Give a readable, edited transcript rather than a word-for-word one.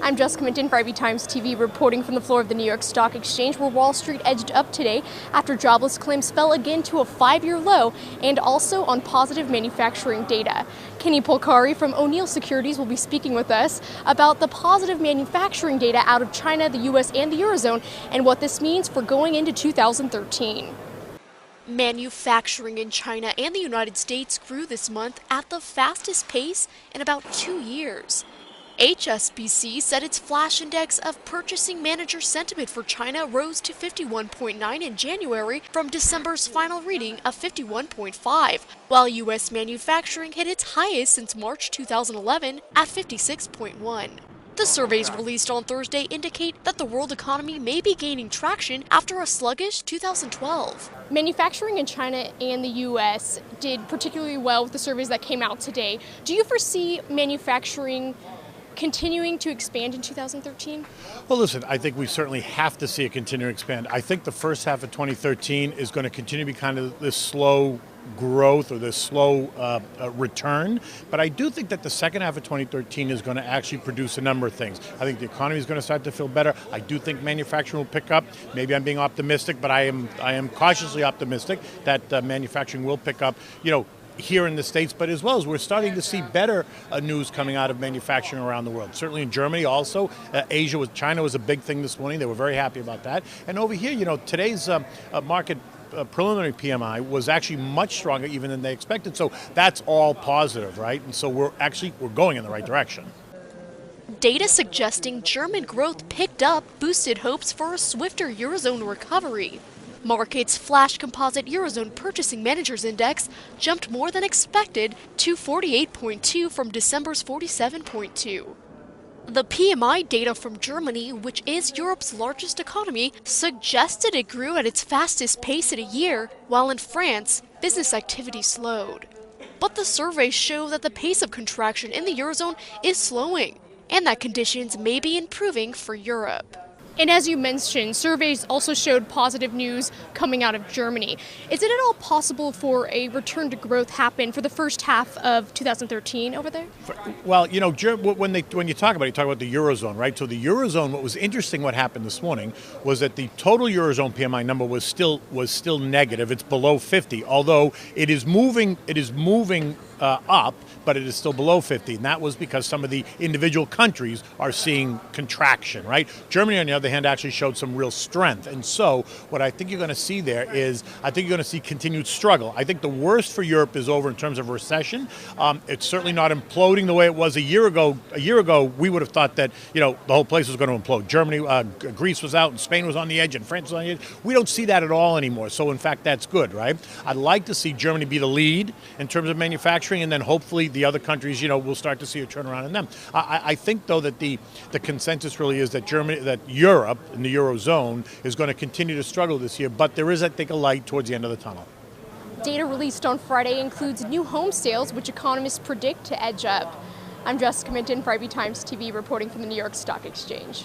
I'm Jessica Minton for IB Times TV, reporting from the floor of the New York Stock Exchange, where Wall Street edged up today after jobless claims fell again to a 5-year low, and also on positive manufacturing data. Kenny Polcari from O'Neill Securities will be speaking with us about the positive manufacturing data out of China, the U.S., and the Eurozone, and what this means for going into 2013. Manufacturing in China and the United States grew this month at the fastest pace in about 2 years. HSBC said its flash index of purchasing manager sentiment for China rose to 51.9 in January from December's final reading of 51.5, while U.S. manufacturing hit its highest since March 2011 at 56.1. The surveys released on Thursday indicate that the world economy may be gaining traction after a sluggish 2012. Manufacturing in China and the U.S. did particularly well with the surveys that came out today. Do you foresee manufacturing continuing to expand in 2013? Well, listen, I think we certainly have to see it continue to expand. I think the first half of 2013 is going to continue to be kind of this slow growth or this slow return. But I do think that the second half of 2013 is going to actually produce a number of things. I think the economy is going to start to feel better. I do think manufacturing will pick up. Maybe I'm being optimistic, but I am cautiously optimistic that manufacturing will pick up. Here in the States, but as well as we're starting to see better news coming out of manufacturing around the world. Certainly in Germany also. China was a big thing this morning. They were very happy about that. And over here, today's market preliminary PMI was actually much stronger even than they expected. So that's all positive, right? And so we're going in the right direction. Data suggesting German growth picked up boosted hopes for a swifter Eurozone recovery. Market's flash composite Eurozone Purchasing Managers Index jumped more than expected to 48.2 from December's 47.2. The PMI data from Germany, which is Europe's largest economy, suggested it grew at its fastest pace in a year, while in France, business activity slowed. But the surveys show that the pace of contraction in the Eurozone is slowing, and that conditions may be improving for Europe. And as you mentioned, surveys also showed positive news coming out of Germany. Is it at all possible for a return to growth happen for the first half of 2013 over there? Well, when you talk about the Eurozone, right? So the Eurozone, what was interesting what happened this morning was that the total Eurozone PMI number was still negative. It's below 50, although it is moving up, but it is still below 50. And that was because some of the individual countries are seeing contraction, right? Germany, on the other hand, actually showed some real strength. And so what I think you're going to see there is, I think you're going to see continued struggle. I think the worst for Europe is over in terms of recession. It's certainly not imploding the way it was a year ago. A year ago, we would have thought that, the whole place was going to implode. Germany, Greece was out, and Spain was on the edge, and France was on the edge. We don't see that at all anymore. So in fact, that's good, right? I'd like to see Germany be the lead in terms of manufacturing, and then hopefully the other countries, we'll start to see a turnaround in them. I think, though, that the consensus really is that Europe in the Eurozone is going to continue to struggle this year, but there is, I think, a light towards the end of the tunnel. Data released on Friday includes new home sales, which economists predict to edge up. I'm Jessica Minton for IB Times TV, reporting from the New York Stock Exchange.